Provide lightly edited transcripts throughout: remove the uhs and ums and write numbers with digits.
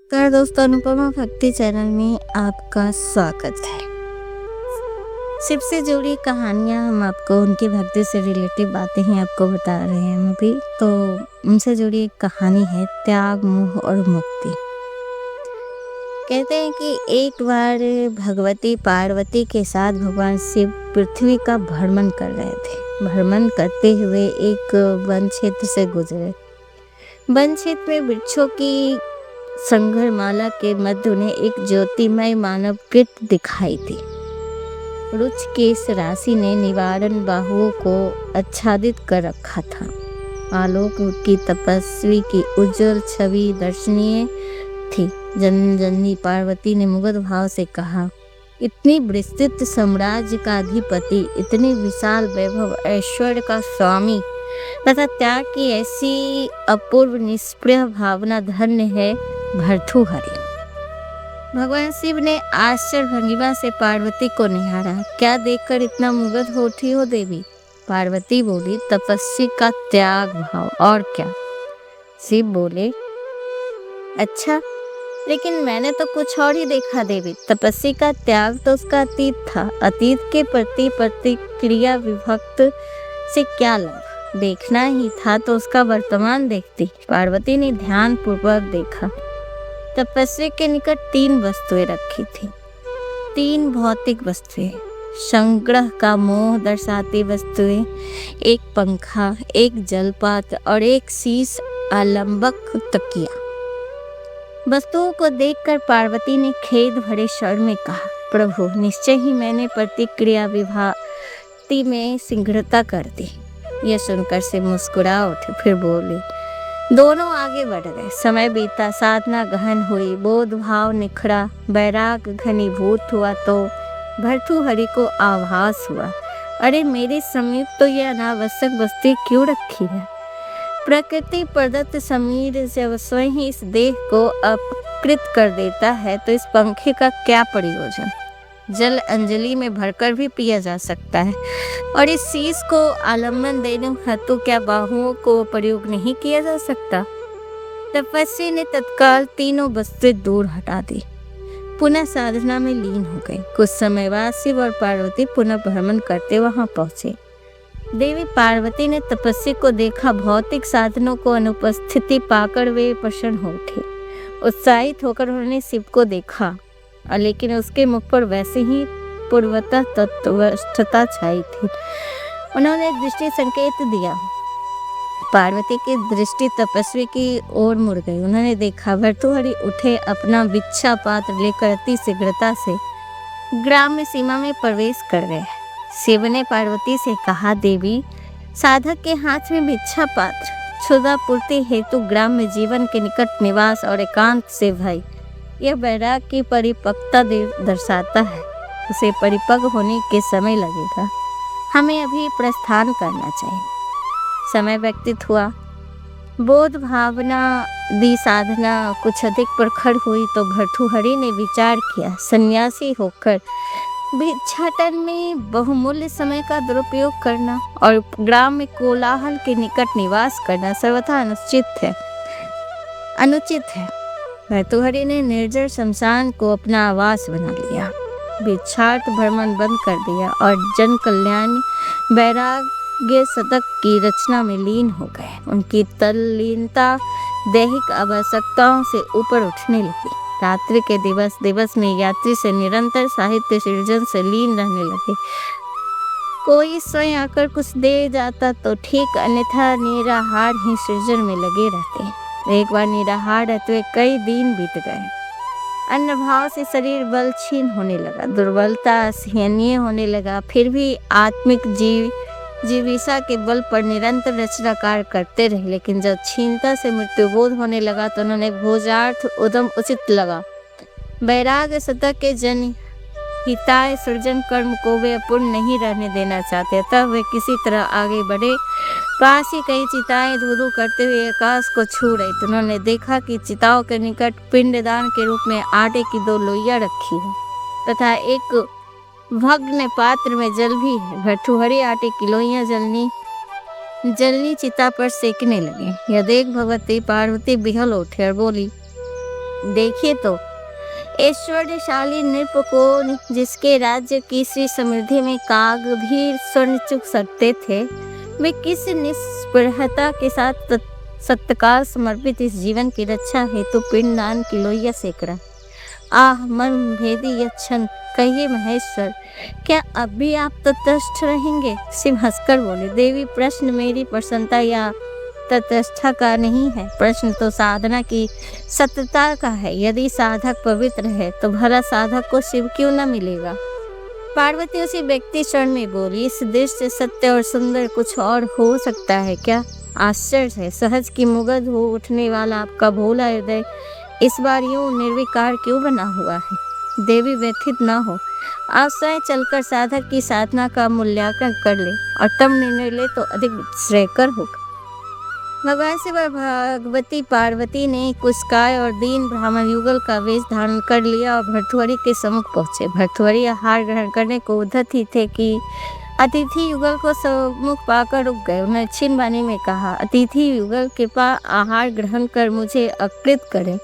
नमस्कार दोस्तों, अनुपमा भक्ति चैनल में आपका स्वागत है। शिव से जुड़ी कहानियाँ हम आपको उनकी भक्ति से रिलेटिव बातें ही आपको बता रहे हैं अभी। तो उनसे जुड़ी एक कहानी है त्याग, मोह और मुक्ति। कहते हैं कि एक बार भगवती पार्वती के साथ भगवान शिव पृथ्वी का भ्रमण कर रहे थे। भ्रमण करते हुए एक वन क्षेत्र से गुजरे। वन क्षेत्र में वृक्षों की संघरमाला के मध्य उन्हें एक ज्योतिमय मानव कृत दिखाई दी। रुच के इस राशि ने निवारण बाहुओं को आच्छादित कर रखा था। आलोक की तपस्वी की उज्जवल छवि दर्शनीय थी। जननी पार्वती ने मुग्ध भाव से कहा, इतनी विस्तृत साम्राज्य का अधिपति, इतने विशाल वैभव ऐश्वर्य का स्वामी तथा त्याग की ऐसी अपूर्व निष्प्रिय भावना धन्य है भर्तृहरि। भगवान शिव ने आश्चर्य भंगिमा से पार्वती को निहारा। क्या देखकर इतना मुग्ध होती हो देवी? पार्वती बोली, तपस्वी का त्याग भाव, और क्या? शिव बोले, अच्छा, लेकिन मैंने तो कुछ और ही देखा देवी। तपस्वी का त्याग तो उसका अतीत था। अतीत के प्रति प्रतिक्रिया विभक्त से क्या लाभ? देखना ही था तो उसका वर्तमान देखती। पार्वती ने ध्यान पूर्वक देखा। तपस्वी के निकट 3 वस्तुएं रखी थी। 3 भौतिक वस्तुएं, संग्रह का मोह दर्शाती वस्तुएं, एक पंखा, एक जलपात्र और एक शीश आलंबक तकिया। वस्तुओं को देखकर पार्वती ने खेद भरे स्वर में कहा, प्रभु, निश्चय ही मैंने प्रतिक्रिया विभाति में शीघ्रता कर दी। यह सुनकर से मुस्कुरा उठे, फिर बोले। दोनों आगे बढ़ गए। समय बीता, साधना गहन हुई, बोध भाव निखरा, वैराग घनीभूत हुआ तो भर्तृहरि को आभास हुआ, अरे मेरे समीप तो यह अनावश्यक वस्तु क्यों रखी है? प्रकृति प्रदत्त समीर जब स्वयं ही इस देह को अपकृत कर देता है तो इस पंखे का क्या प्रयोजन? जल अंजलि में भरकर भी पिया जा सकता है, और इस शीश को आलम्बन देने हेतु क्या बाहुओं को प्रयोग नहीं किया जा सकता? तपस्वी ने तत्काल तीनों वस्तुएं दूर हटा दी, पुनः साधना में लीन हो गए। कुछ समय बाद शिव और पार्वती पुनः भ्रमण करते वहां पहुंचे। देवी पार्वती ने तपस्वी को देखा। भौतिक साधनों को अनुपस्थिति पाकर वे प्रसन्न हो उठे। उत्साहित होकर उन्होंने शिव को देखा, लेकिन उसके मुख पर वैसे ही पूर्वतः तत्वस्थता छाई थी। उन्होंने दृष्टि संकेत दिया। पार्वती की दृष्टि तपस्वी की ओर मुड़ गई। उन्होंने देखा भर्तृहरि उठे, अपना भिक्षा पात्र लेकर अति शीघ्रता से ग्राम में सीमा में प्रवेश कर गए। शिव ने पार्वती से कहा, देवी, साधक के हाथ में भिक्षा पात्र क्षुधा पूर्ति हेतु ग्राम में जीवन के निकट निवास और एकांत से भय, यह वैराग की परिपक्वता दर्शाता है। उसे परिपक्व होने के समय लगेगा। हमें अभी प्रस्थान करना चाहिए। समय व्यतीत हुआ। बोध भावना दी साधना कुछ अधिक प्रखर हुई तो भर्तृहरि ने विचार किया, सन्यासी होकर भिक्षाटन में बहुमूल्य समय का दुरुपयोग करना और ग्राम में कोलाहल के निकट निवास करना सर्वथा अनुचित है। भर्तृहरि ने निर्जर शमशान को अपना आवास बना लिया, भिक्षार्थ भ्रमण बंद कर दिया और जन कल्याण वैराग्य शतक की रचना में लीन हो गए। उनकी तल्लीनता दैहिक आवश्यकताओं से ऊपर उठने लगी। रात्रि के दिवस में यात्री से निरंतर साहित्य सृजन से लीन रहने लगे। कोई स्वयं आकर कुछ दे जाता तो ठीक, अन्यथा निराहार ही सृजन में लगे रहते। एक बार निराहार रहते हुए कई दिन बीत गए। अन्न भाव से शरीर बल क्षीण होने लगा, दुर्बलता असहनीय होने लगा। फिर भी आत्मिक जीविका के बल पर निरंतर रचना कार्य करते रहे, लेकिन जब क्षीणता से मृत्युबोध होने लगा तो उन्होंने भोजार्थ उद्यम उचित लगा। वैराग्य शतक के जन हिताय सृजन कर्म को वे अपूर्ण नहीं रहने देना चाहते, अतः वे किसी तरह आगे बढ़े। पास ही कई चिताएं धू करते हुए आकाश को छू रही तो उन्होंने देखा कि चिताओं के निकट पिंडदान के रूप में आटे की 2 लोइयां रखी है तथा एक भग्न पात्र में जल भी है। भर्तृहरि आटे की लोइयां जलनी चिता पर सेकने लगे। यह देख भगवती पार्वती बिहल उठी और बोली, देखिए तो ऐश्वर्यशाली नृप को जिसके राज्य की श्री समृद्धि में काग भी स्वर्ण चुग सकते थे, वे किस निस्पृहता के साथ सत्कार समर्पित इस जीवन की रक्षा हेतु पिंडदान की लोहिया सेक रहा। आह मर्म भेदी यह क्षण, कहिए महेश्वर, क्या अब भी आप तटस्थ रहेंगे? शिव हंसकर बोले, देवी प्रश्न मेरी प्रसन्नता या तटस्थता का नहीं है, प्रश्न तो साधना की सत्यता का है। यदि साधक पवित्र है तो भला साधक को शिव क्यों न मिलेगा? पार्वती उसी व्यक्ति क्षण में बोली, इस दृश्य सत्य और सुंदर कुछ और हो सकता है क्या? आश्चर्य है, सहज की मुग्ध हो उठने वाला आपका भोला हृदय इस बार यूं निर्विकार क्यों बना हुआ है? देवी व्यथित न हो, आप स्वयं चलकर साधक की साधना का मूल्यांकन कर ले और तब निर्णय ले तो अधिक श्रेयकर होगा। भगवान शिव और भगवती पार्वती ने कुस्काय और दीन ब्राह्मण युगल का वेश धारण कर लिया और भर्तृहरि के सम्मुख पहुंचे। भर्तृहरि आहार ग्रहण करने को उद्धत ही थे कि अतिथि युगल को सम्मुख पाकर रुक गए। उन्हें क्षीण वाणी में कहा, अतिथि युगल कृपा आहार ग्रहण कर मुझे अकृत करें।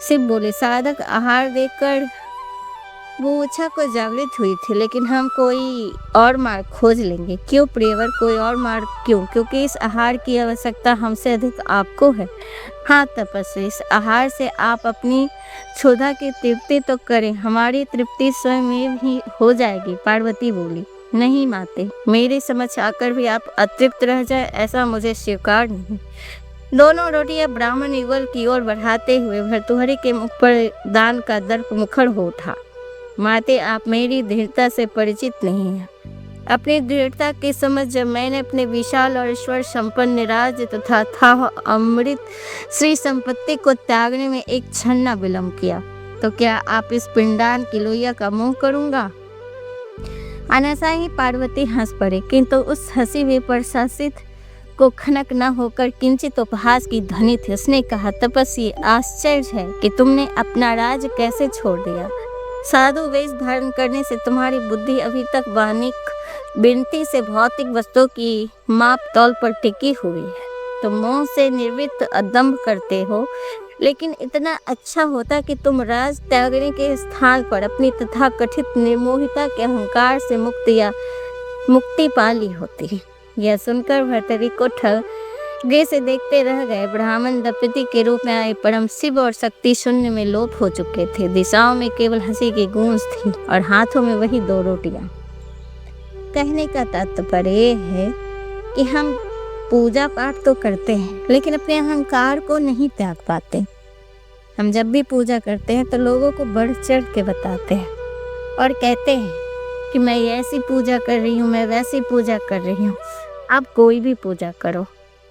शिव बोले, साधक आहार देकर वो इच्छा को जागृत हुई थी, लेकिन हम कोई और मार्ग खोज लेंगे। क्यों प्रियवर, कोई और मार्ग क्यों? क्योंकि इस आहार की आवश्यकता हमसे अधिक आपको है। हाँ तपस्वी, इस आहार से आप अपनी क्षुधा की तृप्ति तो करें, हमारी तृप्ति स्वयं ही हो जाएगी। पार्वती बोली, नहीं माते, मेरे समझ आकर भी आप अतृप्त रह जाए ऐसा मुझे स्वीकार नहीं। दोनों रोटियां ब्राह्मण युगल की ओर बढ़ाते हुए भर्तृहरि के मुख पर दान का दर्प मुखर हो उठा। माते, आप मेरी दृढ़ता से परिचित नहीं हैं। अपनी दृढ़ता की समझ जब मैंने अपने विशाल और ईश्वर संपन्न राज्य तथा था अमृत श्री संपत्ति को त्यागने में एक क्षण न विलंब किया, तो क्या आप इस पिंडदान की लोहिया का मोह करूंगा? अनासा ही पार्वती हंस पड़े, किंतु उस हंसी में प्रशासित को खनक न होकर किंचित उपहास की ध्वनि थी। उसने कहा, तपस्वी, आश्चर्य है कि तुमने अपना राज कैसे छोड़ दिया। साधु वेश धारण करने से तुम्हारी बुद्धि अभी तक वाणिक बिनती से भौतिक वस्तुओं की माप तौल पर टिकी हुई है। तुम मोह से निर्वृत्त अदम्भ करते हो, लेकिन इतना अच्छा होता कि तुम राज त्यागने के स्थान पर अपनी तथा कथित निर्मोहिता के अहंकार से मुक्ति पा ली होती। यह सुनकर भर्तृहरि को ठगे से देखते रह गए। ब्राह्मण दंपति के रूप में आए परम शिव और शक्ति शून्य में लोप हो चुके थे। दिशाओं में केवल हंसी की गूंज थी और हाथों में वही 2 रोटियां। कहने का तात्पर्य है कि हम पूजा पाठ तो करते हैं, लेकिन अपने अहंकार को नहीं त्याग पाते। हम जब भी पूजा करते हैं तो लोगों को बढ़ चढ़ के बताते हैं और कहते हैं कि मैं ऐसी पूजा कर रही हूँ, मैं वैसी पूजा कर रही हूँ। आप कोई भी पूजा करो,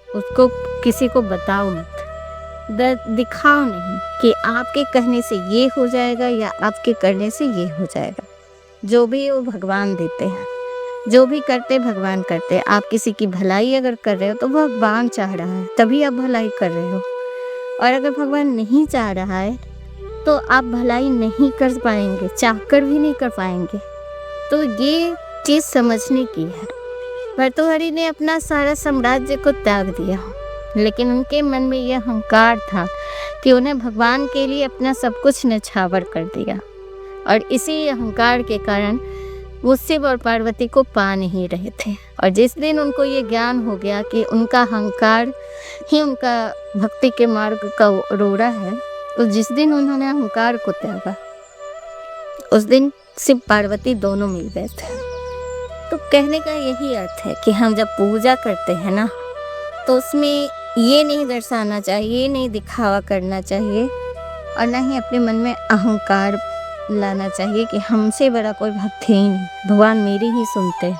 उसको किसी को बताओ मत, दिखाओ नहीं कि आपके कहने से ये हो जाएगा या आपके करने से ये हो जाएगा। जो भी वो भगवान देते हैं, जो भी करते भगवान करते हैं। आप किसी की भलाई अगर कर रहे हो तो भगवान चाह रहा है, तभी आप भलाई कर रहे हो। और अगर भगवान नहीं चाह रहा है तो आप भलाई नहीं कर पाएंगे, चाहकर भी नहीं कर पाएंगे। तो ये चीज़ समझने की है। भर्तृहरि ने अपना सारा साम्राज्य को त्याग दिया, लेकिन उनके मन में यह अहंकार था कि उन्हें भगवान के लिए अपना सब कुछ न्यौछावर कर दिया, और इसी अहंकार के कारण वो शिव और पार्वती को पा नहीं रहे थे। और जिस दिन उनको ये ज्ञान हो गया कि उनका अहंकार ही उनका भक्ति के मार्ग का रोड़ा है, तो जिस दिन उन्होंने अहंकार को त्यागा, उस दिन शिव पार्वती दोनों मिल गए थे। तो कहने का यही अर्थ है कि हम जब पूजा करते हैं ना, तो उसमें ये नहीं दर्शाना चाहिए, ये नहीं दिखावा करना चाहिए, और ना ही अपने मन में अहंकार लाना चाहिए कि हमसे बड़ा कोई भक्त ही नहीं, भगवान मेरी ही सुनते हैं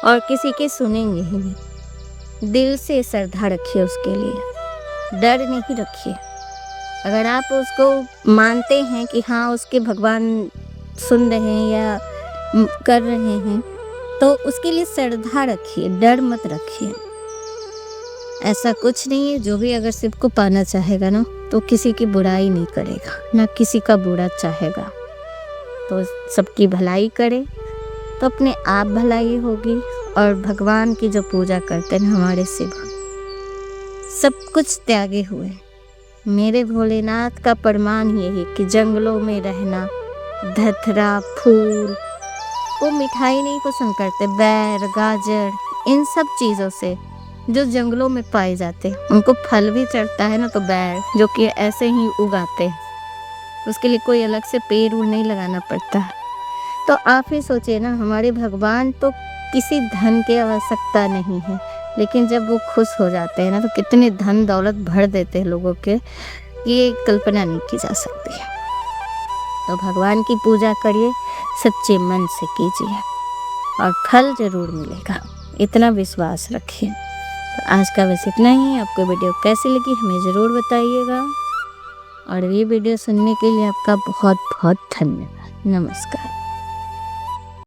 और किसी के सुनेंगे ही नहीं। दिल से श्रद्धा रखिए, उसके लिए डर नहीं रखिए। अगर आप उसको मानते हैं कि हाँ उसके भगवान सुन रहे हैं या कर रहे हैं, तो उसके लिए श्रद्धा रखिए, डर मत रखिए। ऐसा कुछ नहीं है, जो भी अगर शिव को पाना चाहेगा ना, तो किसी की बुराई नहीं करेगा, ना किसी का बुरा चाहेगा। तो सबकी भलाई करे तो अपने आप भलाई होगी। और भगवान की जो पूजा करते हैं हमारे शिव, सब कुछ त्यागे हुए, मेरे भोलेनाथ का प्रमाण ये है कि जंगलों में रहना, धतरा, फूल, वो मिठाई नहीं पसंद करते, बैर, गाजर, इन सब चीज़ों से जो जंगलों में पाए जाते हैं। उनको फल भी चढ़ता है ना, तो बैर जो कि ऐसे ही उगाते हैं, उसके लिए कोई अलग से पेड़ उड़ नहीं लगाना पड़ता। तो आप ही सोचिए ना, हमारे भगवान तो किसी धन की आवश्यकता नहीं है, लेकिन जब वो खुश हो जाते हैं ना तो कितने धन दौलत भर देते हैं लोगों के, ये कल्पना नहीं की जा सकती है। तो भगवान की पूजा करिए, सच्चे मन से कीजिए और फल जरूर मिलेगा, इतना विश्वास रखिए। तो आज का बस इतना ही। आपको वीडियो कैसी लगी हमें ज़रूर बताइएगा, और ये वीडियो सुनने के लिए आपका बहुत बहुत धन्यवाद। नमस्कार।